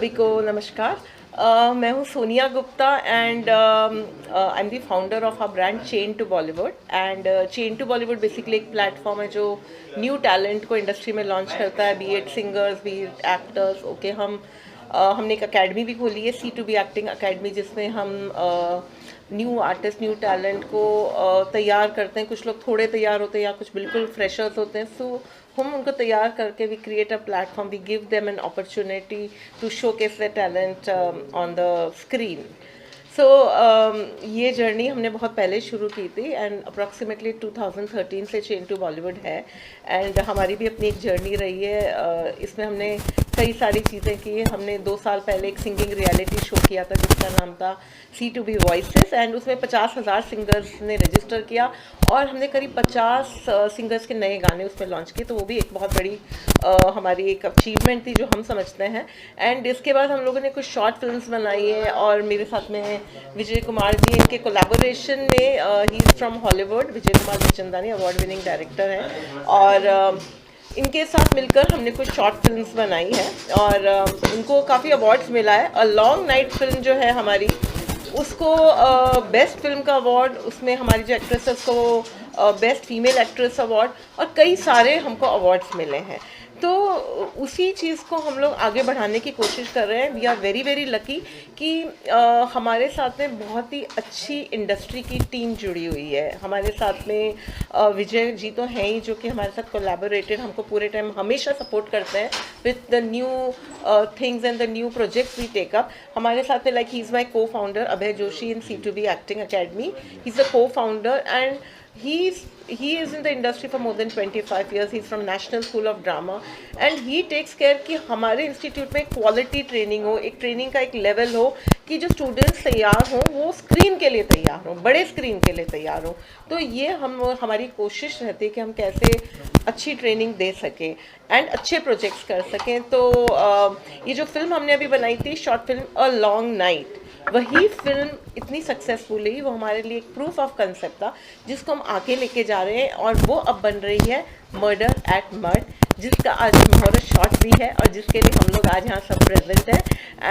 सभी को नमस्कार। मैं हूँ Sonia Gupta and I am the founder of a brand chain to Bollywood. And chain to Bollywood basically एक प्लेटफॉर्म है जो न्यू टैलेंट को इंडस्ट्री में लॉन्च करता है, be it singers, be it actors. Okay, हमने एक अकेडमी भी खोली है, C2B एक्टिंग अकेडमी, जिसमें हम न्यू आर्टिस्ट, न्यू टैलेंट को तैयार करते हैं। कुछ लोग थोड़े तैयार होते हैं या कुछ बिल्कुल फ्रेशर्स होते हैं, सो हम उनको तैयार करके we create a platform, we give them an opportunity to showcase the talent on the screen. So ये जर्नी हमने बहुत पहले शुरू की थी एंड अप्रॉक्सीमेटली 2013 से चेन टू बॉलीवुड है। एंड हमारी भी अपनी एक जर्नी रही है। इसमें हमने कई सारी चीज़ें की। हमने 2 साल पहले एक सिंगिंग रियलिटी शो किया था जिसका नाम था C2B वॉइसेस, एंड उसमें 50,000 सिंगर्स ने रजिस्टर किया और हमने करीब 50 सिंगर्स के नए गाने उसमें लॉन्च किए। तो वो भी एक बहुत बड़ी हमारी एक अचीवमेंट थी जो हम समझते हैं। एंड इसके बाद हम लोगों ने कुछ शॉर्ट फिल्म्स बनाई है और मेरे साथ में विजय कुमार जी, इनके कोलैबोरेशन में, he is from Hollywood, Vijay Kumar Bichandani award winning director हैं, और इनके साथ मिलकर हमने कुछ शॉर्ट फिल्म्स बनाई है और इनको काफ़ी अवार्ड्स मिला है। अ लॉन्ग नाइट फिल्म जो है हमारी, उसको बेस्ट फिल्म का अवार्ड, उसमें हमारी जो एक्ट्रेस है उसको बेस्ट फीमेल एक्ट्रेस अवार्ड, और कई सारे हमको अवार्ड्स मिले हैं। तो उसी चीज़ को हम लोग आगे बढ़ाने की कोशिश कर रहे हैं। We are very very lucky कि हमारे साथ में बहुत ही अच्छी इंडस्ट्री की टीम जुड़ी हुई है। हमारे साथ में विजय जी तो हैं ही, जो कि हमारे साथ कोलैबोरेटेड हमको पूरे टाइम हमेशा सपोर्ट करते हैं with the new things and the new projects we take up. हमारे साथ में, like, he is my cofounder Abhay Joshi in C2B acting academy. He is the cofounder and he is in the industry for more than 25 years. He's from National School of Drama and he takes care कि हमारे institute में quality training हो, एक training का एक level हो कि जो स्टूडेंट्स तैयार हों वो स्क्रीन के लिए तैयार हों, बड़े स्क्रीन के लिए तैयार हों। तो ये हमारी कोशिश रहती है कि हम कैसे अच्छी ट्रेनिंग दे सकें एंड अच्छे प्रोजेक्ट्स कर सकें। तो ये जो फिल्म हमने अभी बनाई थी, शॉर्ट फिल्म अ लॉन्ग नाइट, वही फिल्म इतनी सक्सेसफुल हुई, वो हमारे लिए एक प्रूफ ऑफ कंसेप्ट था जिसको हम आगे लेके जा रहे हैं, और वो अब बन रही है मर्डर एट मड, जिसका आज मुहूर्त शॉट भी है और जिसके लिए हम लोग आज यहाँ सब प्रेजेंट हैं।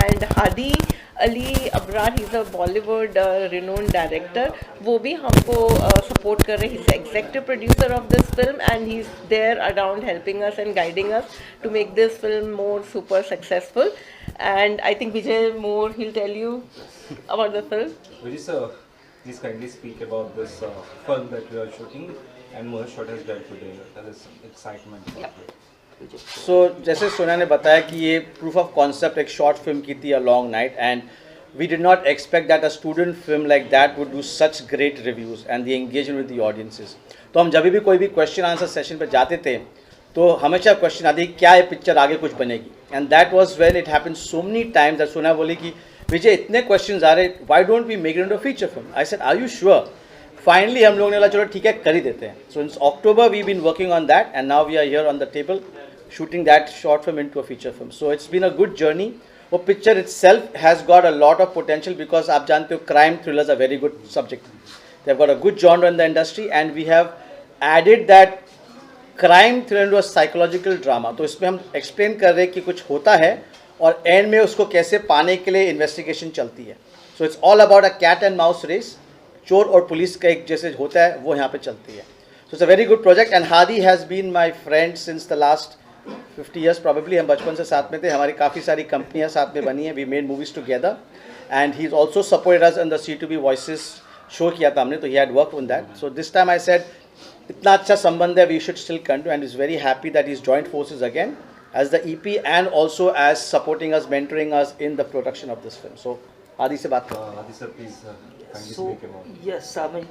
And Hadi Ali Abrar, he is a Bollywood renowned director, वो भी हमको सपोर्ट कर रहे हैं। He is executive producer of this film and he is there around helping us and guiding us to make this film more super successful. And I think Vijay Moore, he'll tell you about the film. Vijay sir, please kindly speak about this film that we are shooting and Moorshot has done today. That is excitement. Yeah. So जैसे सोनिया ने बताया कि ये proof of concept एक short film की थी, a long night, and we did not expect that a student film like that would do such great reviews and the engagement with the audiences. तो हम जब भी कोई भी क्वेश्चन आंसर सेशन पर जाते थे तो हमेशा क्वेश्चन आती क्या ये पिक्चर आगे कुछ बनेगी, and that was when it happened so many times that Sonia बोली कि विजय इतने क्वेश्चन आ रहे, why don't we make it into a feature film. I said are you sure? Finally हम लोगों ने बोला चलो ठीक है, कर ही देते हैं। So in October we been working on that and now we are here on the table shooting that short film into a feature film. So it's been a good journey. वो picture itself has got a lot of potential because आप जानते हो crime thrillers are very good subject. They've got a good genre in the industry and we have added that crime thriller into a psychological drama. तो इसमें हम explain कर रहे हैं कि कुछ होता है और end में उसको कैसे पाने के लिए investigation चलती है. So it's all about a cat and mouse race. चोर और पुलिस का एक जैसे होता है वो यहाँ पे चलती है. So it's a very good project and Hadi has been my friend since the last 50 years probably. हम बचपन से साथ में थे, हमारी काफ़ी सारी कंपनियाँ साथ में बनी हैं, we made movies together and he is also supported us in the C2B voices show किया था हमने, तो he had work on that. So this time I said इतना अच्छा संबंध है, we should still continue and is very happy that is joint forces again as the EP and also as supporting us, mentoring us in the production of this film. So Adi से बात करें. Adi sir, please kindly So speak about it. yes, I mean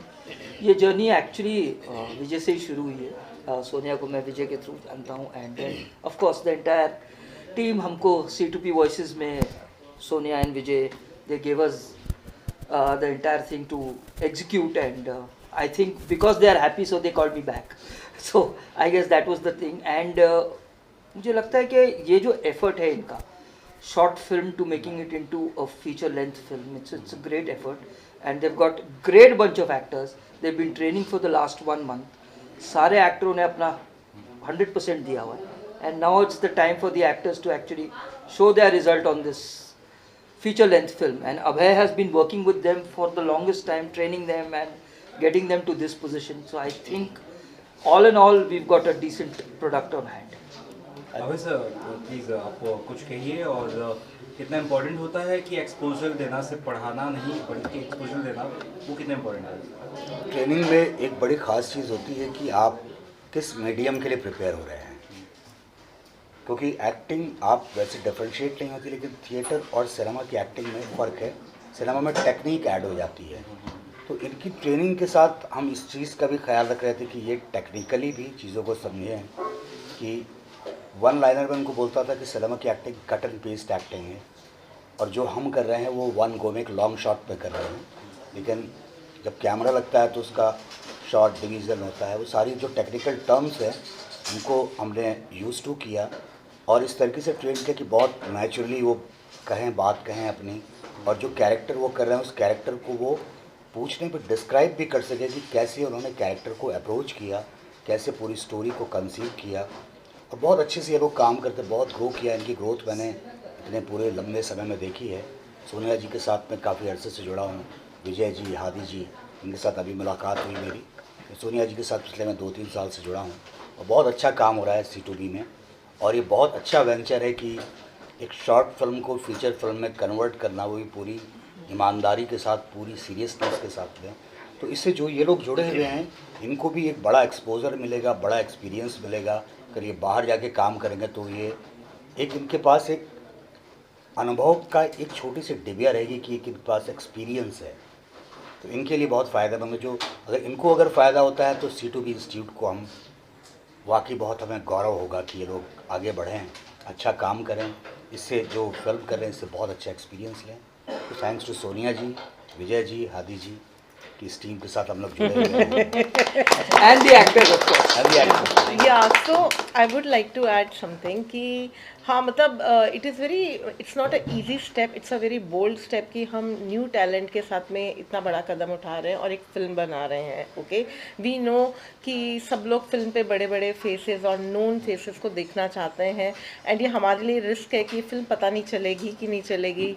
ये journey actually विजय से ही शुरू हुई है. सोनिया को मैं विजय के थ्रू जानता हूँ and of course the entire team हमको C2B वॉइसेस में Sonia and Vijay they give us the entire thing to execute and I think because they are happy so they called me back. So I guess that was the thing and मुझे लगता है कि ये जो effort है इनका short film to making it into a feature length film, it's a great effort and they've got great bunch of actors. They've been training for the last 1 month. सारे एक्टरों ने अपना 100% दिया हुआ है and now it's the time for the actors to actually show their result on this feature length film. And Abhay has been working with them for the longest time, training them and getting them to this position. So I think all in all, we've got a decent product on hand. अभी sir please आप कुछ कहिए और कितना important होता है कि exposure देना, सिर्फ पढ़ाना नहीं बल्कि एक्सपोजर देना, वो कितना इम्पोर्टेंट है? ट्रेनिंग में एक बड़ी ख़ास चीज़ होती है कि आप किस मीडियम के लिए प्रिपेयर हो रहे हैं, क्योंकि एक्टिंग आप वैसे डिफरेंशिएट नहीं होती, लेकिन थिएटर और सिनेमा की एक्टिंग में फ़र्क है। सिनेमा में टेक्निक ऐड हो जाती है, तो इनकी ट्रेनिंग के साथ हम इस चीज़ का भी ख्याल रख रहे थे कि ये टेक्निकली भी चीज़ों को समझें कि वन लाइनर में उनको बोलता था कि सिनेमा की acting cut and paste acting है, और जो हम कर रहे हैं वो वन गो में एक लॉन्ग शॉट पे कर रहे हैं, लेकिन जब कैमरा लगता है तो उसका शॉट डिवीज़न होता है। वो सारी जो टेक्निकल टर्म्स हैं उनको हमने यूज़ टू किया और इस तरीके से ट्रेन किया कि बहुत नेचुरली वो बात कहें अपनी, और जो कैरेक्टर वो कर रहे हैं उस कैरेक्टर को वो पूछने पर डिस्क्राइब भी कर सके कि कैसे उन्होंने कैरेक्टर को अप्रोच किया, कैसे पूरी स्टोरी को कंसीव किया। और बहुत अच्छे से ये लोग काम करते, बहुत ग्रो किया। इनकी ग्रोथ मैंने इतने पूरे लंबे समय में देखी है। सोनिया जी के साथ मैं काफ़ी अरसे से जुड़ा हूँ, विजय जी, हादी जी, इनके साथ अभी मुलाकात हुई मेरी। सोनिया जी के साथ पिछले मैं 2-3 साल से जुड़ा हूँ और बहुत अच्छा काम हो रहा है C2B में। और ये बहुत अच्छा वेंचर है कि एक शॉर्ट फिल्म को फीचर फिल्म में कन्वर्ट करना, वो भी पूरी ईमानदारी के साथ, पूरी सीरियसनेस के साथ में। तो इससे जो ये लोग जुड़े हुए हैं इनको भी एक बड़ा एक्सपोजर मिलेगा, बड़ा एक्सपीरियंस मिलेगा। अगर ये बाहर जाके काम करेंगे तो ये एक इनके पास एक अनुभव का एक छोटी सी डिबिया रहेगी कि एक इनके पास एक्सपीरियंस है, तो इनके लिए बहुत फ़ायदेमंद है। जो अगर फ़ायदा होता है तो C2B इंस्टीट्यूट को हम वाकई बहुत हमें गौरव होगा कि ये लोग आगे बढ़ें, अच्छा काम करें, इससे जो फिल्म कर रहे हैं इससे बहुत अच्छा एक्सपीरियंस लें। तो थैंक्स टू सोनिया जी, विजय जी, हादी जी कि इस टीम के साथ हम लोग जुड़े हुए हैं। And the actors, of course. And the actors. Yeah, so I would like to add something कि हाँ मतलब it's not a easy step, it's a very bold step कि हम न्यू टैलेंट के साथ में इतना बड़ा कदम उठा रहे हैं और एक फिल्म बना रहे हैं। ओके, वी नो कि सब लोग फिल्म पे बड़े बड़े फेसेस और नोन फेसेस को देखना चाहते हैं, एंड ये हमारे लिए रिस्क है कि फिल्म पता नहीं चलेगी कि नहीं चलेगी,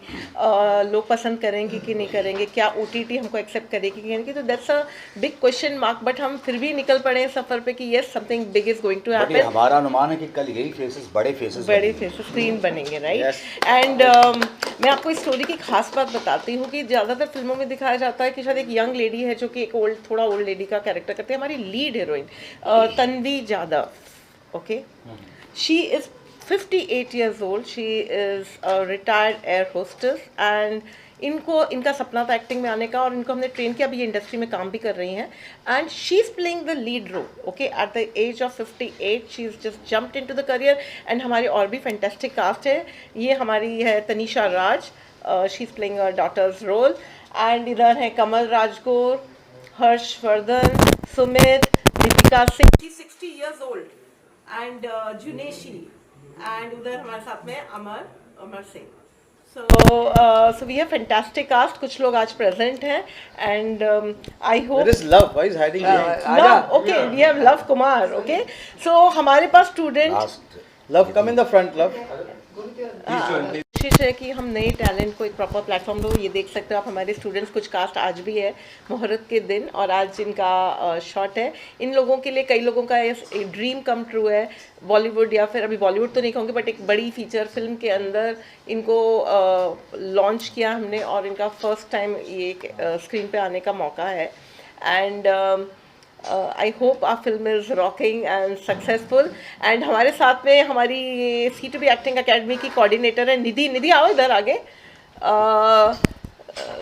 लोग पसंद करेंगे कि नहीं करेंगे, क्या OTT हमको एक्सेप्ट करेगी कि नहीं, तो that's a big question mark. But हम फिर भी निकल पड़े सफ़र पे कि yes something big is going to happen. हमारा अनुमान है कि कल यही फेसेस बड़े फेसेस स्क्रीन बनेंगे, राइट। एंड मैं आपको इस स्टोरी की खास बात बताती हूँ कि ज़्यादातर फिल्मों में दिखाया जाता है कि शायद एक यंग लेडी है जो कि एक थोड़ा ओल्ड लेडी का कैरेक्टर करती है। हमारी lead heroine Tanvi Jadhav, okay, she is 58 years old, she is a retired air hostess and इनका सपना था एक्टिंग में आने का और इनको हमने ट्रेन किया, अभी ये इंडस्ट्री में काम भी कर रही हैं, and she is playing the lead role. Okay, at the age of 58 she is just jumped into the career. And हमारी और भी फैंटास्टिक कास्ट है। ये हमारी है Tanisha Raj, she is playing a daughter's role, and इधर है Kamal Rajgor, Harshvardhan, Sumit, Deepika Singh, 60 years old, and Juneshi, and उधर हमारे साथ में Amar Singh. So we have fantastic cast. कुछ लोग आज present हैं, and I hope. There is Love. Why is hiding behind? Love. Okay, we have Love Kumar. Okay, so हमारे पास student. Love, come in the front, Love. कोशिश है कि हम नए टैलेंट को एक प्रॉपर प्लेटफॉर्म दो। ये देख सकते हो आप हमारे स्टूडेंट्स, कुछ कास्ट आज भी है मुहूर्त के दिन, और आज इनका शॉट है। इन लोगों के लिए, कई लोगों का एक ड्रीम कम ट्रू है बॉलीवुड, या फिर अभी बॉलीवुड तो नहीं कहूँगी बट एक बड़ी फीचर फिल्म के अंदर इनको लॉन्च किया हमने, और इनका फर्स्ट टाइम ये स्क्रीन पे आने का मौका है। And I hope our film is rocking and successful. And हमारे साथ में हमारी C2B एक्टिंग अकेडमी की कोऑर्डिनेटर है निधि आओ इधर आगे।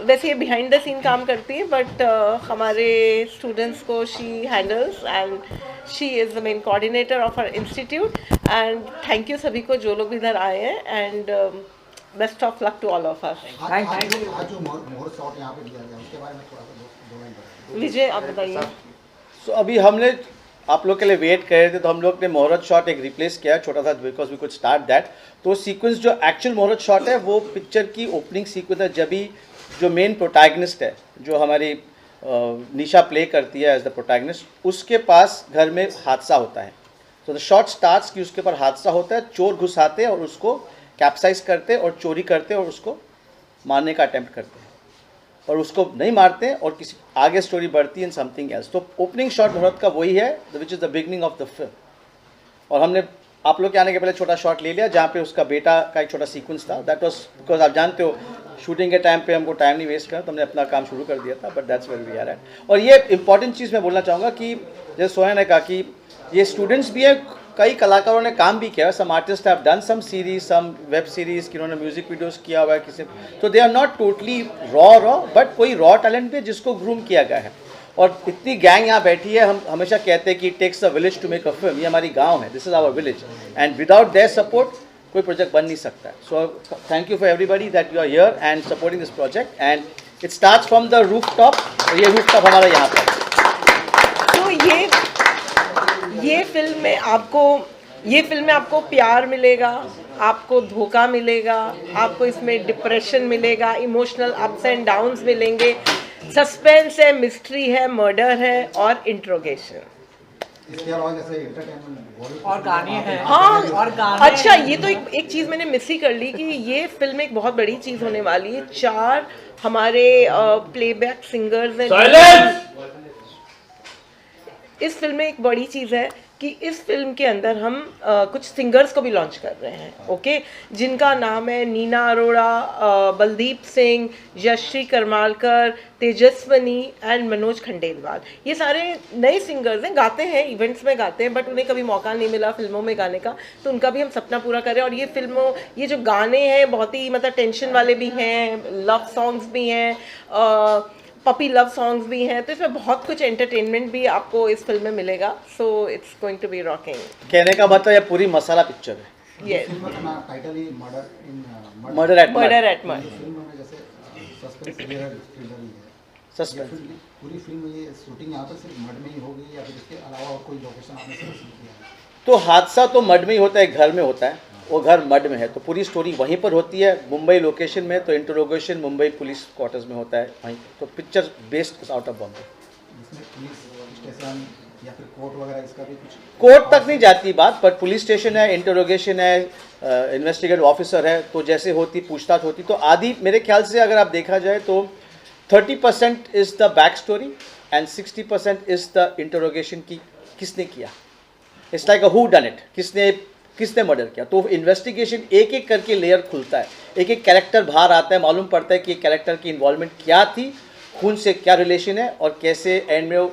वैसे ये बिहाइंड द सीन काम करती है, बट हमारे स्टूडेंट्स को she handles and she is the main coordinator of our institute. And thank you सभी को जो लोग भी इधर आए हैं, and best of luck to all of us. Vijay आप बताइए। So, अभी हमने आप लोग के लिए वेट कर रहे थे, तो हम लोग ने मुहूर्त शॉट एक रिप्लेस किया छोटा सा, because we could start that. तो सीक्वेंस जो एक्चुअल मुहूर्त शॉट है वो पिक्चर की ओपनिंग सीक्वेंस है, जब भी जो मेन प्रोटैगनिस्ट है, जो हमारी निशा प्ले करती है एज द प्रोटैगनिस्ट, उसके पास घर में हादसा होता है। तो द शॉट स्टार्ट्स कि उसके ऊपर हादसा होता है, चोर घुस आते हैं और उसको कैप्साइज करते और चोरी करते और उसको मारने का अटेम्प्ट करते हैं, और उसको नहीं मारते और किसी आगे स्टोरी बढ़ती है इन समथिंग एल्स। तो ओपनिंग शॉट मुहूर्त का वही है which is the beginning of the film. और हमने आप लोग के आने के पहले छोटा शॉट ले लिया जहाँ पे उसका बेटा का एक छोटा सीक्वेंस था। दैट वाज बिकॉज आप जानते हो शूटिंग के टाइम पे हमको टाइम नहीं वेस्ट करना, तो हमने अपना काम शुरू कर दिया था, but that's where we are at. और ये इंपॉर्टेंट चीज़ मैं बोलना चाहूँगा कि जैसे सोया ने कहा कि ये स्टूडेंट्स भी हैं, कई कलाकारों ने काम भी किया, some artist have done some series, some web series, किन्होंने म्यूजिक वीडियोस किया हुआ है किसी, तो they are not totally raw but कोई रॉ टैलेंट भी है जिसको ग्रूम किया गया है। और इतनी गैंग यहाँ बैठी है, हम हमेशा कहते हैं कि it takes a village to make a film. ये हमारी गांव है, this is our village, and without their support कोई प्रोजेक्ट बन नहीं सकता है। So thank you for everybody that you are here and supporting this project, and it starts from the roof top. ये रूफ टॉप हमारा यहाँ पर। तो ये फिल्म में आपको प्यार मिलेगा, आपको धोखा मिलेगा, आपको इसमें डिप्रेशन मिलेगा, इमोशनल अप्स एंड डाउन्स मिलेंगे, सस्पेंस है, मिस्ट्री है, मर्डर है और इंट्रोगेशन। इसके अलावा जैसे एंटरटेनमेंट और गाने हैं। हाँ, और गाने अच्छा, ये तो एक चीज़ मैंने मिस ही कर ली कि ये फिल्म एक बहुत बड़ी चीज़ होने वाली है। 4 हमारे प्लेबैक सिंगर्स हैं। इस फिल्म में एक बड़ी चीज़ है कि इस फिल्म के अंदर हम कुछ सिंगर्स को भी लॉन्च कर रहे हैं, ओके, जिनका नाम है नीना अरोड़ा, बलदीप सिंह, यश्री करमालकर, तेजस्वनी एंड मनोज खंडेलवाल। ये सारे नए सिंगर्स हैं, गाते हैं, इवेंट्स में गाते हैं, बट उन्हें कभी मौका नहीं मिला फिल्मों में गाने का, तो उनका भी हम सपना पूरा करें। और ये जो गाने हैं बहुत ही मतलब टेंशन वाले भी हैं, लव सॉन्ग्स भी हैं, पपी लव सॉन्ग्स भी हैं, तो इसमें बहुत कुछ एंटरटेनमेंट भी आपको इस फिल्म में मिलेगा। So it's going to be rocking. कहने का मतलब ये पूरी मसाला पिक्चर है। यस, फिल्म का नाम टाइटल ही murder at murder at murder. Film में जैसे सस्पेंस थ्रिलर ही है। सस्पेंस। पूरी फिल्म में ये शूटिंग यहाँ पर सिर्फ मड में ही होगी या फिर इसके अलावा और कोई लोकेशन आपने सिलेक्ट किया है? तो हादसा तो मड में ही होता है, घर में होता है, वो घर मड में है, तो पूरी स्टोरी वहीं पर होती है। मुंबई लोकेशन में तो इंटरोगेशन मुंबई पुलिस क्वार्टर्स में होता है वहीं, तो picture based out of Bombay. जिसमें पुलिस स्टेशन या फिर कोर्ट वगैरह इसका भी कुछ कोर्ट तक नहीं जाती बात, पर पुलिस स्टेशन है, इंटरोगेशन है, इन्वेस्टिगेटिव ऑफिसर है, तो जैसे होती पूछताछ होती, तो आधी मेरे ख्याल से अगर आप देखा जाए तो 30% is the back story and 60% is the interrogation की किसने किया। It's like a who done it, किसने मर्डर किया। तो इन्वेस्टिगेशन एक एक करके लेयर खुलता है, एक एक कैरेक्टर बाहर आता है, मालूम पड़ता है कि कैरेक्टर की इन्वॉल्वमेंट क्या थी, खून से क्या रिलेशन है, और कैसे एंड में वो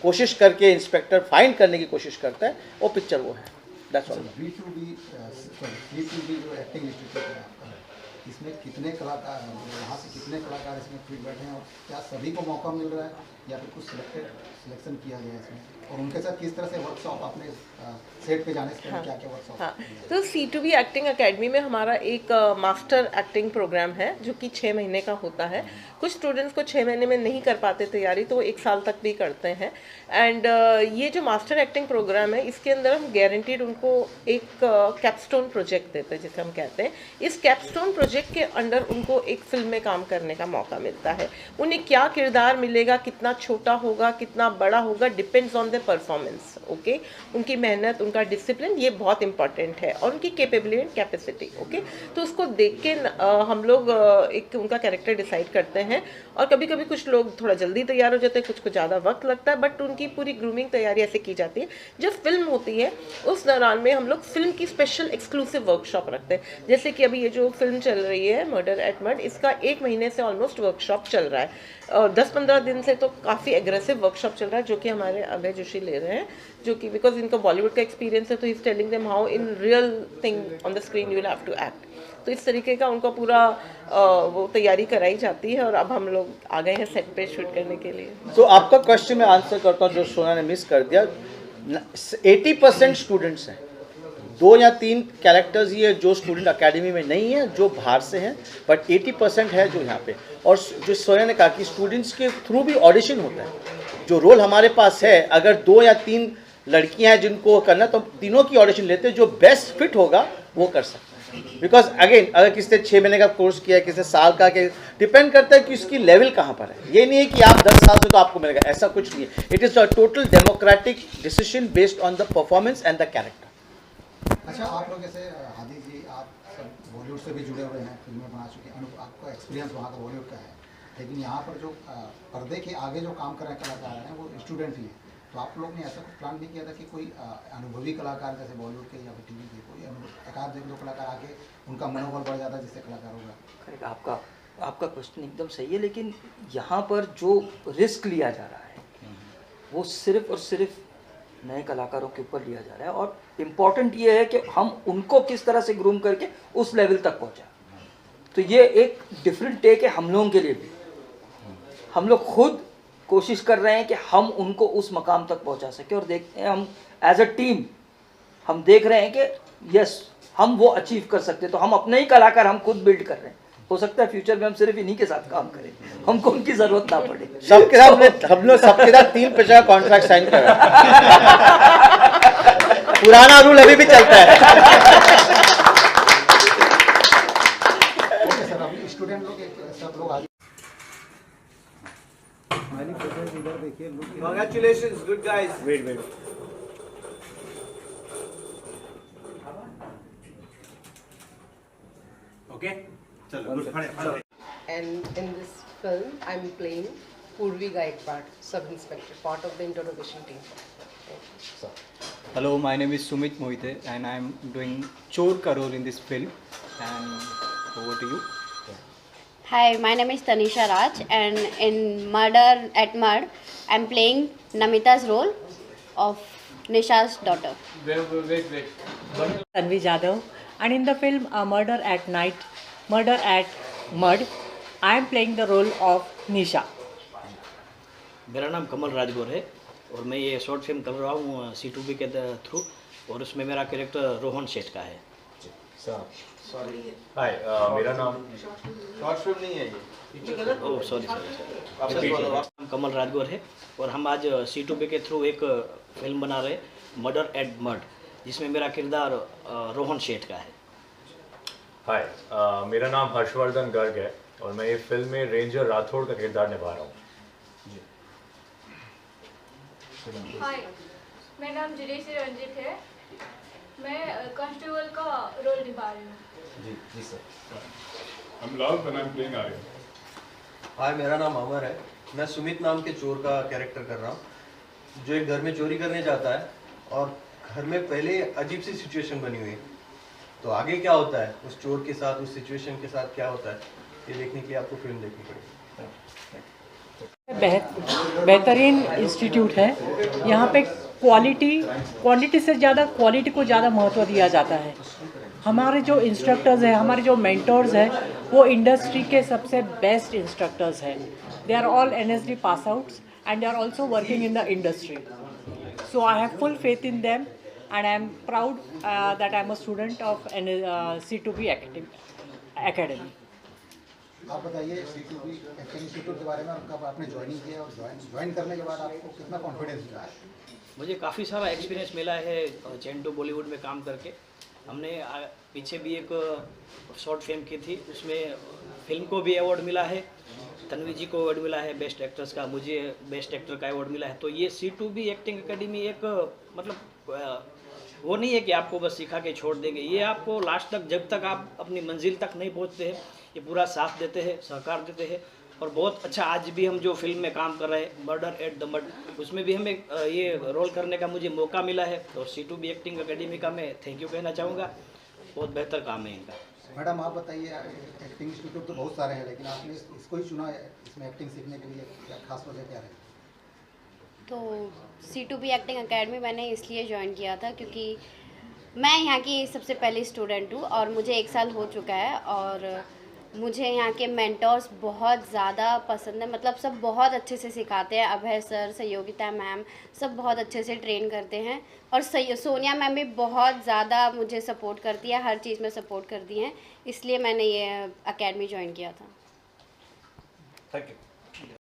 कोशिश करके इंस्पेक्टर फाइंड करने की कोशिश करता है। वो पिक्चर वो है, दैट्स ऑल। जो एक्टिंग इंस्टीट्यूट है आपका, इसमें कितने कलाकार, यहाँ से कितने कलाकार इसमें फिट बैठे हैं, और क्या सभी को मौका मिल रहा है या फिर कुछ सिलेक्शन किया गया है इसमें, और उनके साथ किस तरह से वर्कशॉप आपने सेट पे जाने से पहले क्या क्या वर्कशॉप? हाँ, तो C2B एक्टिंग एकेडमी में हमारा एक मास्टर एक्टिंग प्रोग्राम है जो कि 6 महीने का होता है। कुछ स्टूडेंट्स को 6 महीने में नहीं कर पाते तैयारी, तो वो 1 साल तक भी करते हैं। एंड ये जो मास्टर एक्टिंग प्रोग्राम है, इसके अंदर हम गारंटीड उनको एक कैपस्टोन प्रोजेक्ट देते हैं, जिसे हम कहते हैं। इस कैपस्टोन प्रोजेक्ट के अंडर उनको एक फिल्म में काम करने का मौका मिलता है। उन्हें क्या किरदार मिलेगा, कितना छोटा होगा, कितना बड़ा होगा, depends on the performance, okay. उनकी मेहनत, उनका डिसिप्लिन, ये बहुत इंपॉर्टेंट है, और उनकी कैपेबिलिटी एंड कैपेसिटी, ओके। तो उसको देख के हम लोग एक उनका कैरेक्टर डिसाइड करते हैं। और कभी कभी कुछ लोग थोड़ा जल्दी तैयार हो जाते हैं, कुछ को ज़्यादा वक्त लगता है, बट उनकी पूरी ग्रूमिंग तैयारी ऐसे की जाती है। जब फिल्म होती है उस दौरान में हम लोग फिल्म की स्पेशल एक्सक्लूसिव वर्कशॉप रखते हैं। जैसे कि अभी ये जो फिल्म चल रही है मर्डर एट मर्ड, इसका 1 महीने से ऑलमोस्ट वर्कशॉप चल रहा है, और 10-15 दिन से तो काफ़ी एग्रेसिव वर्कशॉप चल रहा है, जो कि हमारे अभय जोशी ले रहे हैं, जो कि बिकॉज इनको बॉलीवुड का एक्सपीरियंस है, तो he is telling them how in real thing on the screen you will have to act. तो इस तरीके का उनका पूरा वो तैयारी कराई जाती है, और अब हम लोग आ गए हैं सेट पे शूट करने के लिए। तो आपका क्वेश्चन मैं आंसर करता हूँ जो सोना ने मिस कर दिया। 80% स्टूडेंट्स हैं, 2 या 3 कैरेक्टर्स ही है जो स्टूडेंट अकेडमी में नहीं है, जो बाहर से हैं, बट 80% है जो यहाँ पे। और जो सोया ने कहा कि स्टूडेंट्स के थ्रू भी ऑडिशन होता है। जो रोल हमारे पास है, अगर 2 या 3 लड़कियां हैं जिनको करना, तो तीनों की ऑडिशन लेते हैं, जो बेस्ट फिट होगा वो कर सकते हैं। बिकॉज अगेन अगर किसी ने 6 महीने का कोर्स किया है, किसी ने साल का, डिपेंड करता है कि उसकी लेवल कहाँ पर है। ये नहीं है कि आप 10 साल से तो आपको मिलेगा, ऐसा कुछ नहीं है। It is a total democratic decision based on the performance and the character. अच्छा, आप लोग जैसे हादी जी, आप सब बॉलीवुड से भी जुड़े हुए हैं, फिल्में बना चुके हैं, आपका एक्सपीरियंस वहाँ का बॉलीवुड का है, लेकिन यहाँ पर जो पर्दे के आगे जो काम कर रहे हैं कलाकार हैं वो स्टूडेंट ही हैं। तो आप लोग ने ऐसा कुछ प्लान नहीं किया था कि कोई अनुभवी कलाकार जैसे बॉलीवुड के या फिर टीवी के कोई एकाध एक दो कलाकार आके उनका मनोबल बढ़ जाता है जिससे कलाकार होगा? करेक्ट, आपका क्वेश्चन एकदम सही है, लेकिन यहाँ पर जो रिस्क लिया जा रहा है वो सिर्फ और सिर्फ नए कलाकारों के ऊपर लिया जा रहा है, और इम्पॉर्टेंट ये है कि हम उनको किस तरह से ग्रूम करके उस लेवल तक पहुँचा। तो ये एक डिफरेंट टेक है हम लोगों के लिए भी। हम लोग खुद कोशिश कर रहे हैं कि हम उनको उस मकाम तक पहुंचा सके, और देखते हैं हम एज अ टीम हम देख रहे हैं कि यस हम वो अचीव कर सकते हैं। तो हम अपने ही कलाकार हम खुद बिल्ड कर रहे हैं। हो सकता है फ्यूचर में हम सिर्फ इन्हीं के साथ काम करें, हमको उनकी जरूरत ना पड़े। सबके साथ हम लोग सबके साथ 3 पैसा कॉन्ट्रैक्ट साइन कर रहे हैं। पुराना रूल अभी भी चलता है। सर, अभी स्टूडेंट लोग सब लोग आज इधर देखिए, Congratulations, good guys. Wait. Okay? चलो, good, खड़े. And in this film, I'm playing Purvi Gaikwad, sub-inspector, part of the interrogation team. Hello, my name is Sumit Mohite and I'm doing Chor Karol in this film. And over to you. Hi, my name is Tanisha Raj and in Murder at Mud, I'm playing Namita's role of Nisha's daughter. Wait. Tanvi Jadhav, and in the film Murder at Mud, I am playing the role of Nisha. मेरा नाम कमल राजगौर है और मैं ये short film कर रहा हूँ C2B के थ्रू, और उसमें मेरा कैरेक्टर रोहन शेठ का है। हाय, मेरा नाम शॉर्ट फिल्म नहीं है ये। Oh sorry. नाम कमल राजगौर है और हम आज C2B के थ्रू एक फिल्म बना रहे मर्डर एट मड, जिसमें मेरा किरदार रोहन शेठ का है। हाय, मेरा नाम हर्षवर्धन गर्ग है और मैं ये फिल्म में रेंजर राठौड़ का किरदार निभा रहा हूँ। हाय, मेरा नाम जिलेश रंजित है, मैं कांस्टेबल का रोल निभा रही हूँ। जी sir. I'm Love and I'm playing Arya. Hi, मेरा नाम अमर है, मैं सुमित नाम के चोर का कैरेक्टर कर रहा हूँ, जो एक घर में चोरी करने जाता है और घर में पहले अजीब सी सिचुएशन बनी हुई है। तो आगे क्या होता है उस चोर के साथ, उस सिचुएशन के साथ क्या होता है, ये देखने के लिए आपको फिल्म देखनी पड़ेगी। बेहतरीन इंस्टीट्यूट है। यहाँ पे क्वांटिटी से ज़्यादा क्वालिटी को ज़्यादा महत्व दिया जाता है। हमारे जो इंस्ट्रक्टर्स हैं, हमारे जो मेंटोर्स हैं, वो इंडस्ट्री के सबसे बेस्ट इंस्ट्रक्टर्स हैं। They are all NSD pass outs and they are also working in the industry. So I have full faith in them and I am proud that I am a student of C2B Academy. आप बताइए C2B acting institute के बारे में, कब आपने joining किया और join करने के बाद आपको कितना कॉन्फिडेंस मिला है? मुझे काफ़ी सारा एक्सपीरियंस मिला है चेन टू बॉलीवुड में काम करके। हमने पीछे भी एक शॉर्ट फिल्म की थी, उसमें फिल्म को भी अवार्ड मिला है, तन्वी जी को अवार्ड मिला है बेस्ट एक्ट्रेस का, मुझे बेस्ट एक्टर का अवार्ड मिला है। तो ये C2B एक्टिंग एकेडमी एक मतलब वो नहीं है कि आपको बस सिखा के छोड़ देंगे, ये आपको लास्ट तक, जब तक आप अपनी मंजिल तक नहीं पहुंचते हैं, ये पूरा साथ देते हैं, सहकार देते हैं। और बहुत अच्छा, आज भी हम जो फिल्म में काम कर रहे हैं मर्डर एट द मड, उसमें भी हमें ये रोल करने का मुझे मौका मिला है। तो C2B एक्टिंग एकेडमी का मैं थैंक यू कहना चाहूँगा, बहुत बेहतर काम है इनका। मैडम आप बताइए, एक्टिंग इंस्टीट्यूट तो बहुत सारे हैं, लेकिन आपने इसको ही चुना है इसमें एक्टिंग सीखने के लिए, क्या खास वजह क्या है? तो C2B एक्टिंग एकेडमी मैंने इसलिए ज्वाइन किया था क्योंकि मैं यहाँ की सबसे पहली स्टूडेंट हूँ और मुझे 1 साल हो चुका है, और मुझे यहाँ के मेंटर्स बहुत ज़्यादा पसंद है। मतलब सब बहुत अच्छे से सिखाते हैं, अभय सर, सहयोगिता मैम, सब बहुत अच्छे से ट्रेन करते हैं, और सोनिया मैम भी बहुत ज़्यादा मुझे सपोर्ट करती है, हर चीज़ में सपोर्ट करती हैं, इसलिए मैंने ये एकेडमी ज्वाइन किया था। Thank you.